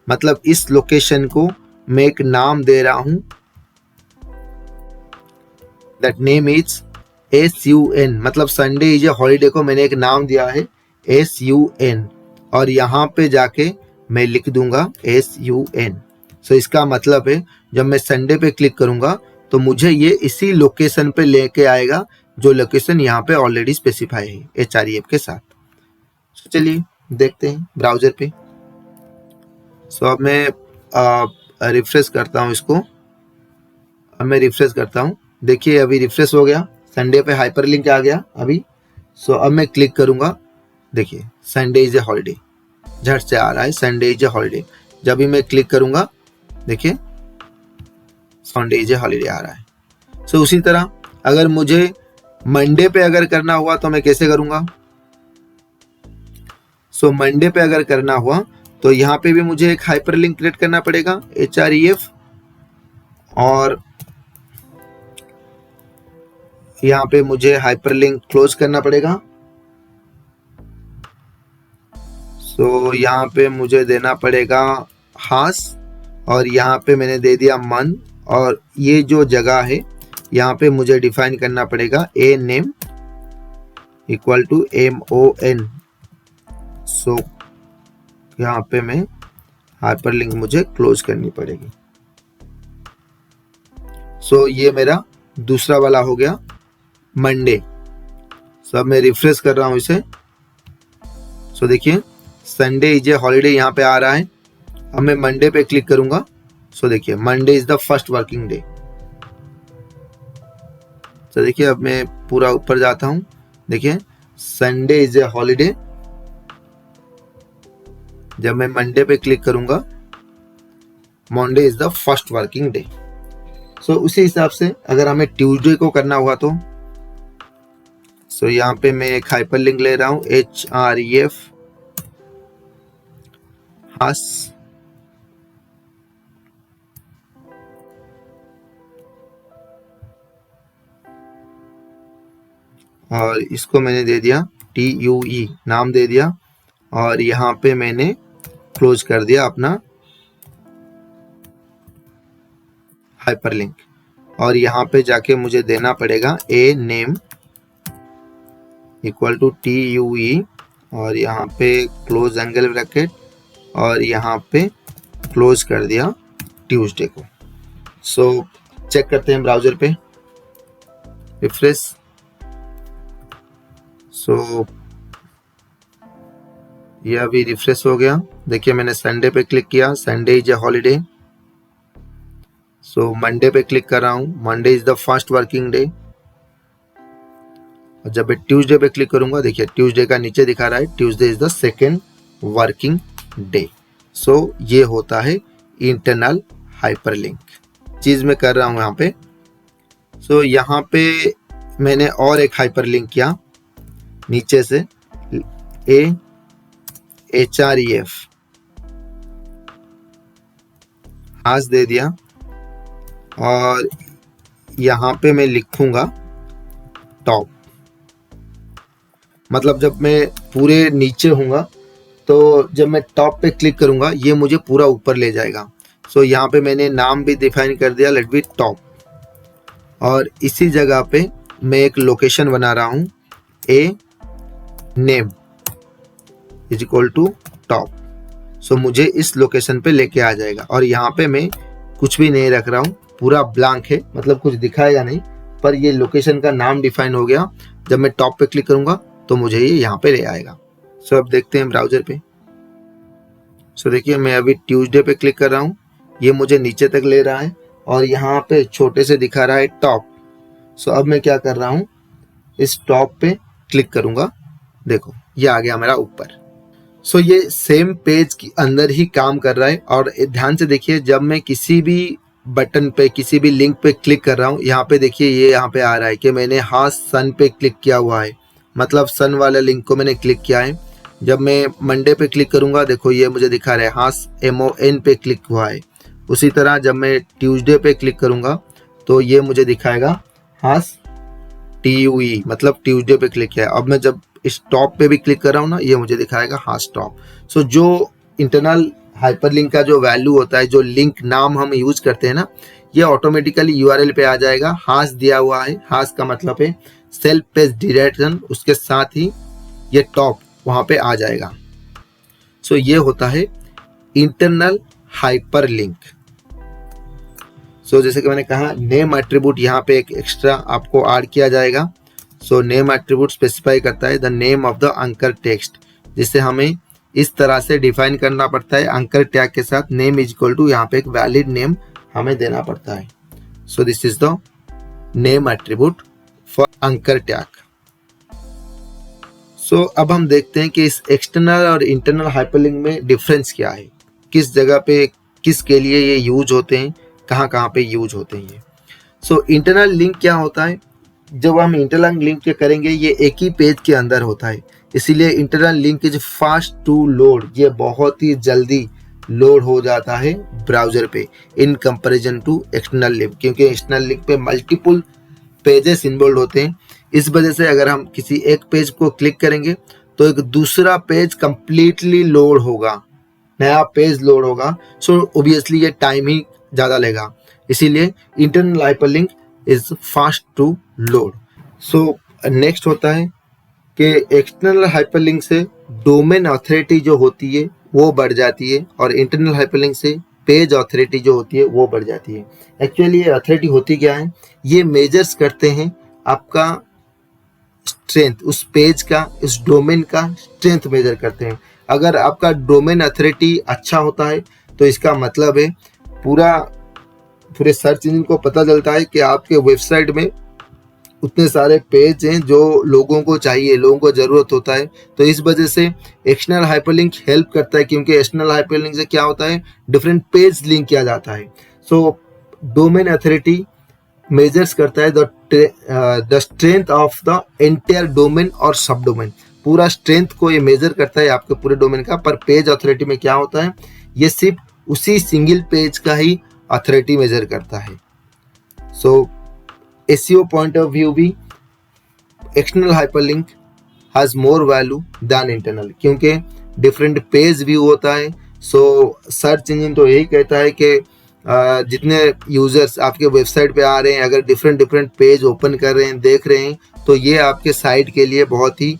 Speaker 2: मतलब इस लोकेशन को मैं एक नाम दे रहा हूँ, दैट नेम इज SUN, मतलब संडे इज ए हॉलीडे को मैंने एक नाम दिया है SUN और यहाँ पे जाके मैं लिख दूंगा SUN। सो इसका मतलब है जब मैं संडे पे क्लिक करूंगा तो मुझे ये इसी लोकेशन पे लेके आएगा जो लोकेशन यहाँ पे ऑलरेडी स्पेसिफाई है HREF के साथ। सो चलिए देखते हैं ब्राउजर पे। सो अब मैं रिफ्रेश करता हूँ इसको, अब मैं रिफ्रेश करता हूँ, देखिए अभी रिफ्रेश हो गया, संडे पे हाइपरलिंक आ गया अभी। सो अब मैं क्लिक करूंगा, देखिए संडे इज ए हॉलीडे झट से आ रहा है, संडे इज ए हॉलीडे। जब भी मैं क्लिक करूंगा देखिए संडे इज ए हॉलीडे आ रहा है। सो उसी तरह अगर मुझे मंडे पे अगर करना हुआ तो मैं कैसे करूंगा? सो मंडे पे अगर करना हुआ तो यहाँ पे भी मुझे एक हाइपरलिंक क्रिएट करना पड़ेगा href, और यहाँ पे मुझे हाइपरलिंक क्लोज करना पड़ेगा। सो यहाँ पे मुझे देना पड़ेगा हास, और यहाँ पे मैंने दे दिया मन, और ये जो जगह है यहाँ पे मुझे डिफाइन करना पड़ेगा a name equal to MON। सो यहाँ पे मैं हाइपरलिंक मुझे क्लोज करनी पड़ेगी। सो ये मेरा दूसरा वाला हो गया मंडे। सो अब मैं रिफ्रेश कर रहा हूँ इसे। सो देखिए संडे इज ए हॉलीडे यहाँ पे आ रहा है। अब मैं मंडे पे क्लिक करूंगा। सो देखिए Monday is the first working day. तो देखिए अब मैं पूरा ऊपर जाता हूँ, देखिए संडे इज ए हॉलीडे। जब मैं मंडे पे क्लिक करूंगा Monday is the first working day. So उसी हिसाब से अगर हमें ट्यूसडे को करना हुआ तो यहाँ पे मैं एक हाइपरलिंक ले रहा हूं href हास, और इसको मैंने दे दिया TUE नाम दे दिया, और यहाँ पे मैंने क्लोज कर दिया अपना हाइपरलिंक। और यहाँ पे जाके मुझे देना पड़ेगा a name equal to TUE, और यहाँ पे क्लोज एंगल ब्रैकेट, और यहाँ पे क्लोज कर दिया ट्यूसडे को। सो चेक करते हैं ब्राउजर पे, रिफ्रेश। सो ये अभी रिफ्रेश हो गया। देखिए मैंने संडे पे क्लिक किया, Sunday is a holiday. So Monday पे क्लिक कर रहा हूँ, Monday is the first working day. और जब मैं ट्यूसडे पे क्लिक करूंगा देखिए ट्यूसडे का नीचे दिखा रहा है Tuesday is the second working day. So ये होता है इंटरनल हाइपरलिंक चीज मैं कर रहा हूं यहाँ पे। सो यहाँ पे मैंने और एक हाइपरलिंक किया नीचे से href हास दे दिया, और यहाँ पे मैं लिखूंगा टॉप। मतलब जब मैं पूरे नीचे हूँगा तो जब मैं टॉप पे क्लिक करूँगा ये मुझे पूरा ऊपर ले जाएगा। सो यहाँ पे मैंने नाम भी डिफाइन कर दिया लेट बी टॉप, और इसी जगह पे मैं एक लोकेशन बना रहा हूँ a name is equal to top. So मुझे इस लोकेशन पे लेके आ जाएगा, और यहाँ पे मैं कुछ भी नहीं रख रहा हूँ, पूरा ब्लैंक है, मतलब कुछ दिखाएगा नहीं, पर ये लोकेशन का नाम डिफाइन हो गया। जब मैं टॉप पे क्लिक करूंगा तो मुझे ये यहाँ पे ले आएगा। सो अब देखते हैं ब्राउजर पे। सो देखिए मैं अभी ट्यूसडे पे क्लिक कर रहा हूँ, ये मुझे नीचे तक ले रहा है, और यहाँ पे छोटे से दिखा रहा है टॉप। सो अब मैं क्या कर रहा हूँ, इस टॉप पे क्लिक करूंगा, देखो ये आ गया मेरा ऊपर। सो ये सेम पेज के अंदर ही काम कर रहा है। और ध्यान से देखिए जब मैं किसी भी बटन पे किसी भी लिंक पे क्लिक कर रहा हूँ, यहाँ पे देखिए ये यहाँ पे आ रहा है कि मैंने हाँ सन पे क्लिक किया हुआ है, मतलब सन वाले लिंक को मैंने क्लिक किया है। जब मैं मंडे पे क्लिक करूंगा देखो ये मुझे दिखा रहा है हाँ MON पे क्लिक हुआ है। उसी तरह जब मैं ट्यूसडे पे क्लिक करूंगा तो ये मुझे दिखाएगा हाँ TUE, मतलब ट्यूसडे पे क्लिक किया है। अब मैं जब इस टॉप पे भी क्लिक कर रहा हूँ ना ये मुझे दिखाएगा हाँ टॉप। सो जो इंटरनल हाइपरलिंक का जो वैल्यू होता है, जो लिंक नाम हम यूज करते हैं ना, ये ऑटोमेटिकली URL पे आ जाएगा। हास दिया हुआ है, हास का मतलब है सेल्फ पेज डायरेक्शन, उसके साथ ही ये टॉप वहां पे आ जाएगा। सो ये होता है इंटरनल हाइपरलिंक। सो जैसे कि मैंने कहा नेम एट्रीब्यूट यहाँ पे एक एक्स्ट्रा आपको ऐड किया जाएगा। सो नेम एट्रीब्यूट स्पेसिफाई करता है the name of the anchor text, जिससे हमें इस तरह से डिफाइन करना पड़ता है एंकर टैग के साथ नेम इज इक्वल टू यहाँ पे एक वैलिड नेम हमें देना पड़ता है। So this is the name attribute for anchor tag. So अब हम देखते हैं कि इस एक्सटर्नल और इंटरनल हाइपरलिंक में डिफरेंस क्या है। किस जगह पे किसके लिए ये यूज होते हैं, कहाँ कहाँ पे यूज होते हैं ये। सो इंटरनल लिंक क्या होता है, जब हम इंटरनल लिंक करेंगे ये एक ही पेज के अंदर होता है, इसीलिए internal link is fast to load, ये बहुत ही जल्दी लोड हो जाता है ब्राउज़र पे in comparison to external link, क्योंकि एक्सटर्नल लिंक पे मल्टीपल पेजेस इन्वॉल्व होते हैं। इस वजह से अगर हम किसी एक पेज को क्लिक करेंगे तो एक दूसरा पेज कंप्लीटली लोड होगा, नया पेज लोड होगा। सो ऑब्वियसली ये टाइम ही ज़्यादा लेगा, इसीलिए internal hyperlink is fast to load. So next होता है कि एक्सटर्नल हाइपरलिंक से डोमेन अथॉरिटी जो होती है वो बढ़ जाती है, और इंटरनल हाइपरलिंक से पेज अथॉरिटी जो होती है वो बढ़ जाती है। एक्चुअली ये अथॉरिटी होती क्या है, ये मेजर्स करते हैं आपका स्ट्रेंथ, उस पेज का, इस डोमेन का स्ट्रेंथ मेजर करते हैं। अगर आपका डोमेन अथॉरिटी अच्छा होता है तो इसका मतलब है पूरे सर्च इंजन को पता चलता है कि आपके वेबसाइट में उतने सारे पेज हैं जो लोगों को चाहिए, लोगों को ज़रूरत होता है। तो इस वजह से एक्सटर्नल हाइपरलिंक हेल्प करता है, क्योंकि एक्सटर्नल हाइपरलिंक से क्या होता है, डिफरेंट पेज लिंक किया जाता है। सो डोमेन अथॉरिटी मेजर्स करता है the strength of the entire domain और सब डोमेन, पूरा स्ट्रेंथ को ये मेजर करता है आपके पूरे डोमेन का। पर पेज अथॉरिटी में क्या होता है, ये सिर्फ उसी सिंगल पेज का ही अथॉरिटी मेजर करता है। So SEO point of view भी external hyperlink has more value than internal, क्योंकि डिफरेंट पेज व्यू होता है। सो सर्च इंजन तो यही कहता है कि जितने यूज़र्स आपके वेबसाइट पे आ रहे हैं, अगर डिफरेंट पेज ओपन कर रहे हैं, देख रहे हैं, तो ये आपके साइट के लिए बहुत ही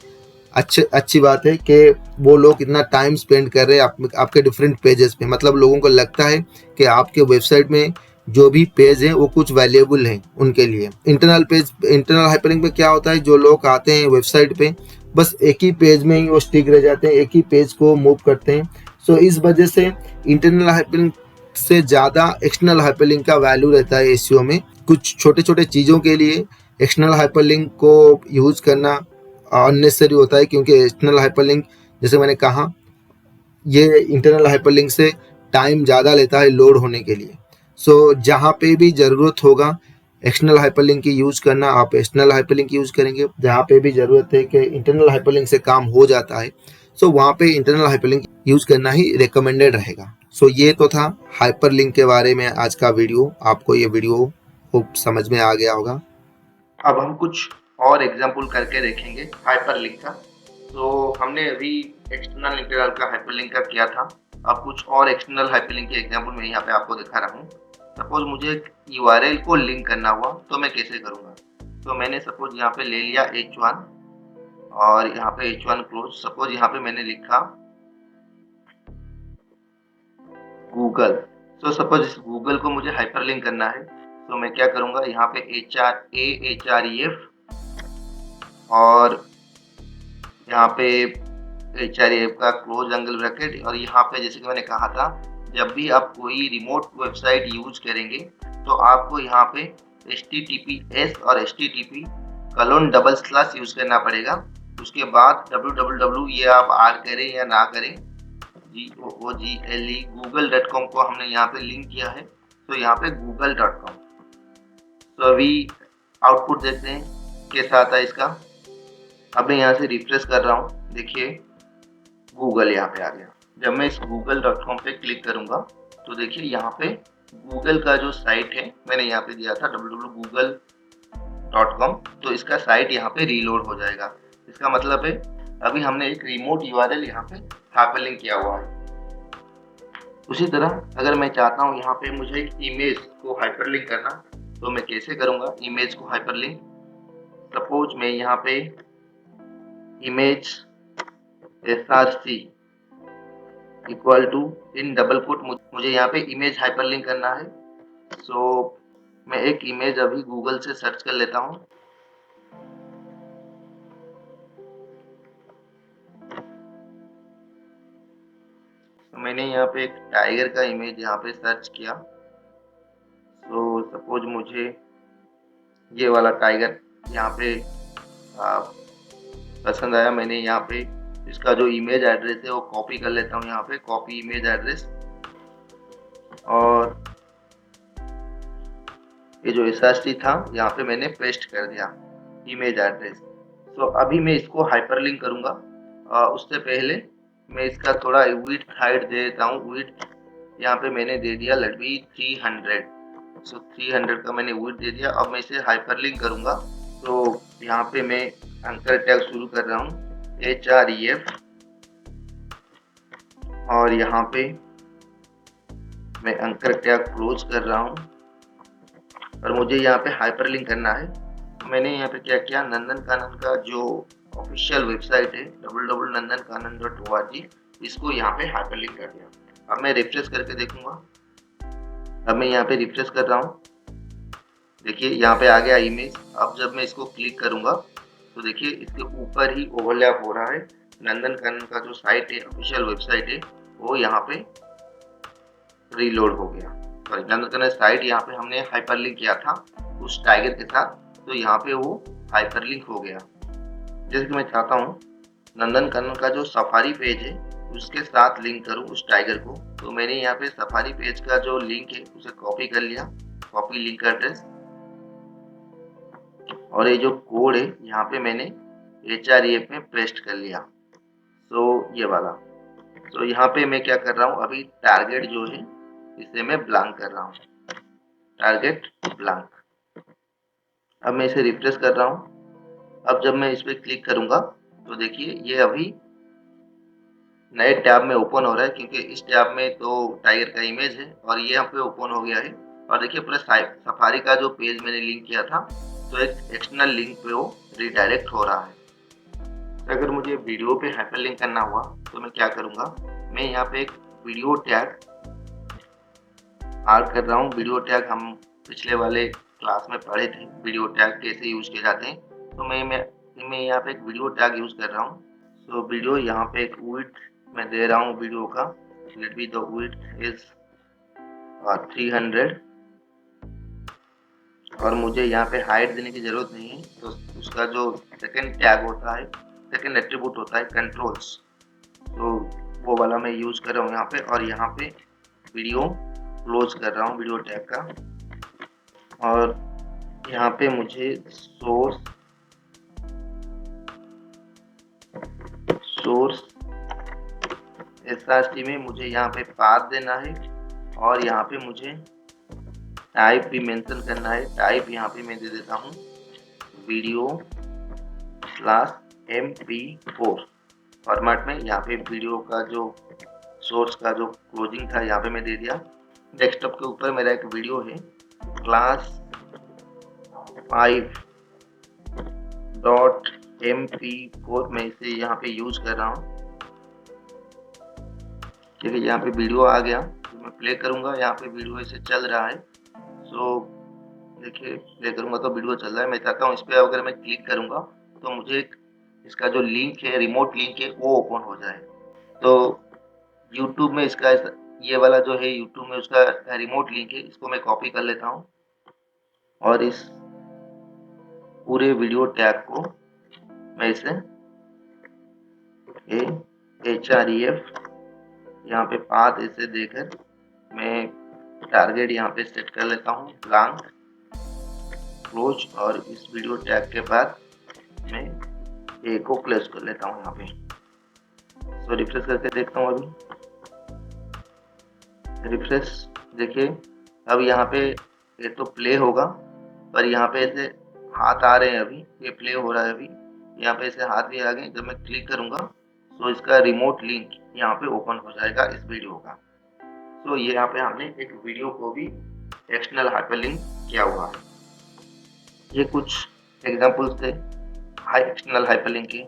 Speaker 2: अच्छी बात है कि वो लोग इतना टाइम स्पेंड कर रहे हैं आपके डिफरेंट पेजेस पे। मतलब लोगों को लगता है कि आपके वेबसाइट में जो भी पेज हैं वो कुछ वैल्यूएबल हैं उनके लिए। इंटरनल हाइपरलिंक में क्या होता है, जो लोग आते हैं वेबसाइट पे बस एक ही पेज में ही वो स्टिक रह जाते हैं, एक ही पेज को मूव करते हैं। सो इस वजह से इंटरनल हाइपरलिंक से ज़्यादा एक्सटर्नल हाइपरलिंक का वैल्यू रहता है एसईओ में। कुछ छोटे छोटे चीज़ों के लिए एक्सटर्नल हाइपरलिंक को यूज़ करना अननेसेसरी होता है, क्योंकि एक्सटर्नल हाइपरलिंक, जैसे मैंने कहा, ये इंटरनल हाइपरलिंक से टाइम ज़्यादा लेता है लोड होने के लिए। सो जहाँ पे भी ज़रूरत होगा एक्सटर्नल हाइपरलिंक की यूज़ करना, आप एक्सटर्नल हाइपरलिंक यूज़ करेंगे। जहाँ पे भी ज़रूरत है कि इंटरनल हाइपरलिंक से काम हो जाता है, सो वहाँ पे इंटरनल हाइपरलिंक यूज़ करना ही रिकमेंडेड रहेगा। सो ये तो था हाइपरलिंक के बारे में आज का वीडियो। आपको ये वीडियो खूब समझ में आ गया होगा।
Speaker 1: अब हम कुछ और एग्जाम्पल करके देखेंगे हाइपरलिंक का। तो हमने अभी एक्सटर्नल इंटरनल का हाइपरलिंक का किया था, अब कुछ और एक्सटर्नल हाइपरलिंक के एग्जाम्पल मैं यहाँ पे आपको दिखा रहा हूँ। सपोज मुझे एक यूआरएल को लिंक करना हुआ तो मैं कैसे करूँगा। तो मैंने सपोज यहाँ पे ले लिया h1 और यहाँ पे h1 क्लोज। सपोज यहाँ पे मैंने लिखा गूगल। तो सपोज इस गूगल को मुझे हाइपरलिंक करना है, तो मैं क्या करूँगा, यहाँ पे href और यहाँ पे href का क्लोज एंगल ब्रैकेट। और यहाँ पे जैसे कि मैंने कहा था, जब भी आप कोई रिमोट वेबसाइट यूज करेंगे तो आपको यहाँ पे https और http:// यूज करना पड़ेगा। उसके बाद www ये आप आर करें या ना करें, google google.com को हमने यहाँ पे लिंक किया है, तो यहाँ पे google.com। तो अभी आउटपुट देखते हैं कैसा आता है इसका। अब मैं यहाँ से रिफ्रेश कर रहा हूँ, देखिए गूगल यहाँ पे आ गया। जब मैं इस google.com पे क्लिक करूँगा तो देखिए यहाँ पे गूगल का जो साइट है मैंने यहाँ पे दिया था www.google.com, तो इसका साइट यहाँ पे रीलोड हो जाएगा। इसका मतलब है अभी हमने एक रिमोट यूआरएल यहाँ पे हाइपरलिंक किया हुआ है। उसी तरह अगर मैं चाहता हूँ यहाँ पे मुझे एक इमेज को हाइपरलिंक करना, तो मैं कैसे करूँगा इमेज को हाइपरलिंक। सपोज मैं यहाँ पे image src equal to in double quote, मुझे यहाँ पे इमेज हाइपरलिंक करना है। सो मैं एक इमेज अभी गूगल से सर्च कर लेता हूँ। तो मैंने यहाँ पे एक टाइगर का इमेज यहाँ पे सर्च किया। तो सपोज मुझे ये वाला टाइगर यहाँ पे पसंद आया। मैंने यहाँ पे इसका जो इमेज एड्रेस है वो कॉपी कर लेता हूँ, यहाँ पे कॉपी इमेज एड्रेस।
Speaker 2: और ये जो SRC था यहाँ पे मैंने पेस्ट कर दिया इमेज एड्रेस। तो अभी मैं इसको हाइपरलिंक करूँगा। उससे पहले मैं इसका थोड़ा विड्थ हाइट दे देता हूँ। विड्थ यहाँ पे मैंने दे दिया लेट बी 300। सो 300 का मैंने विड्थ दे दिया। अब मैं इसे हाइपरलिंक करूँगा। तो यहाँ पे मैं एंकर टैग शुरू कर रहा हूँ href और यहाँ पे मैं एंकर टैग क्लोज कर रहा हूँ और मुझे यहाँ पे हाइपरलिंक करना है। तो मैंने यहाँ पे क्या किया, नंदनकानन का जो ऑफिशियल वेबसाइट है www.nandankanan.org, इसको यहाँ पे हाइपरलिंक कर दिया। अब मैं रिफ्रेश करके देखूंगा। अब मैं यहाँ पे रिफ्रेश कर रहा हूँ, देखिए यहाँ पे आ गया इमेज। अब जब मैं इसको क्लिक करूंगा तो देखिए इसके ऊपर ही ओवरलैप हो रहा है। नंदनकानन का जो साइट है, ऑफिशियल वेबसाइट है, वो यहाँ पे रीलोड हो गया। सॉरी, नंदनकानन साइट यहाँ पे हमने हाइपरलिंक किया था उस टाइगर के साथ, तो यहाँ पे वो हाइपरलिंक हो गया। जैसे कि मैं चाहता हूँ नंदनकानन का जो सफारी पेज है उसके साथ लिंक करूँ उस टाइगर को, तो मैंने यहाँ पे सफारी पेज का जो लिंक है उसे कॉपी कर लिया, कॉपी लिंक एड्रेस, और ये जो कोड है यहाँ पे मैंने href में पेस्ट कर लिया। तो ये वाला, तो यहाँ पे मैं क्या कर रहा हूँ, अभी टारगेट जो है इसे मैं ब्लैंक कर रहा हूँ, टारगेट ब्लैंक। अब मैं इसे रिफ्रेश कर रहा हूँ। अब जब मैं इस पर क्लिक करूंगा तो देखिए ये अभी नए टैब में ओपन हो रहा है, क्योंकि इस टैब में तो टाइगर का इमेज है और ये यहाँ पे ओपन हो गया है। और देखिए पूरा सफारी का जो पेज मैंने लिंक किया था, तो एक एक्सटर्नल लिंक पे वो रिडायरेक्ट हो रहा है। तो अगर मुझे वीडियो पे हाइपरलिंक करना हुआ तो मैं क्या करूँगा, मैं यहाँ पे एक वीडियो टैग ऐड कर रहा हूँ। वीडियो टैग हम पिछले वाले क्लास में पढ़े थे, वीडियो टैग कैसे यूज किए जाते हैं। तो मैं यहाँ पे एक वीडियो टैग यूज कर रहा हूँ। तो वीडियो यहाँ पे एक विड्थ मैं दे रहा हूँ वीडियो का, let be the width is 300 और मुझे यहाँ पे हाइट देने की जरूरत नहीं है। तो उसका जो सेकंड टैग होता है, सेकंड एट्रीब्यूट होता है कंट्रोल्स, तो वो वाला मैं यूज कर रहा हूँ यहाँ पे। और यहाँ पे वीडियो क्लोज कर रहा हूँ वीडियो टैग का, और यहाँ पे मुझे सोर्स SRC में मुझे यहाँ पे पाथ देना है और यहाँ पे मुझे टाइप भी मेंशन करना है। टाइप यहाँ पे मैं दे देता हूँ video/mp4 फॉर्मेट में। यहाँ पे वीडियो का जो सोर्स का जो क्लोजिंग था यहाँ पे मैं दे दिया। डेस्कटॉप के ऊपर मेरा एक वीडियो है class 5.mp4, मैं इसे यहाँ पे यूज कर रहा हूँ। ठीक है, यहाँ पे वीडियो आ गया, तो मैं प्ले करूंगा। यहाँ पे वीडियो ऐसे चल रहा है। सो देखिए प्ले करूंगा तो वीडियो चल रहा है। मैं चाहता हूँ इस पर अगर मैं क्लिक करूंगा तो मुझे इसका जो लिंक है, रिमोट लिंक है, वो ओपन हो जाए। तो यूट्यूब में इसका ये वाला जो है यूट्यूब में उसका रिमोट लिंक है, इसको मैं कॉपी कर लेता हूँ और इस पूरे वीडियो टैग को मैं इसे href यहाँ पे पाथ इसे देकर मैं टारगेट यहाँ पे सेट कर लेता हूँ ब्लैंक, क्लोज, और इस वीडियो टैग के बाद मैं ए को क्लोज कर लेता हूँ यहाँ पे। तो रिफ्रेश करके देखता हूँ। अभी रिफ्रेश, देखिए अब यहाँ पे ये तो प्ले होगा, पर यहाँ पे ऐसे हाथ आ रहे हैं। अभी ये प्ले हो रहा है, अभी यहाँ पे ऐसे हाथ भी आ गए। जब मैं क्लिक करूंगा तो इसका रिमोट लिंक यहाँ पे ओपन हो जाएगा इस वीडियो का। तो ये यहाँ पे हमने एक वीडियो को भी एक्सटर्नल हाइपरलिंक किया हुआ है। ये कुछ एग्जांपल्स थे एक्सटर्नल हाइपरलिंक के,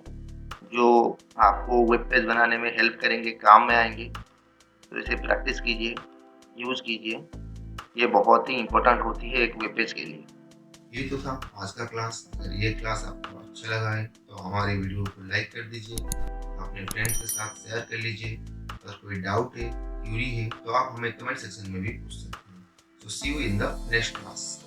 Speaker 2: जो आपको वेब पेज बनाने में हेल्प करेंगे, काम में आएंगे। तो इसे प्रैक्टिस कीजिए, यूज कीजिए, ये बहुत ही इम्पोर्टेंट होती है एक वेब पेज के लिए।
Speaker 1: ये तो था आज का क्लास। अगर ये क्लास आपको अच्छा लगा है तो हमारे वीडियो को लाइक कर दीजिए, अपने फ्रेंड्स के साथ शेयर कर लीजिए। अगर कोई डाउट है, क्यूरी है, तो आप हमें कमेंट सेक्शन में भी पूछ सकते हैं। So see you in the next class.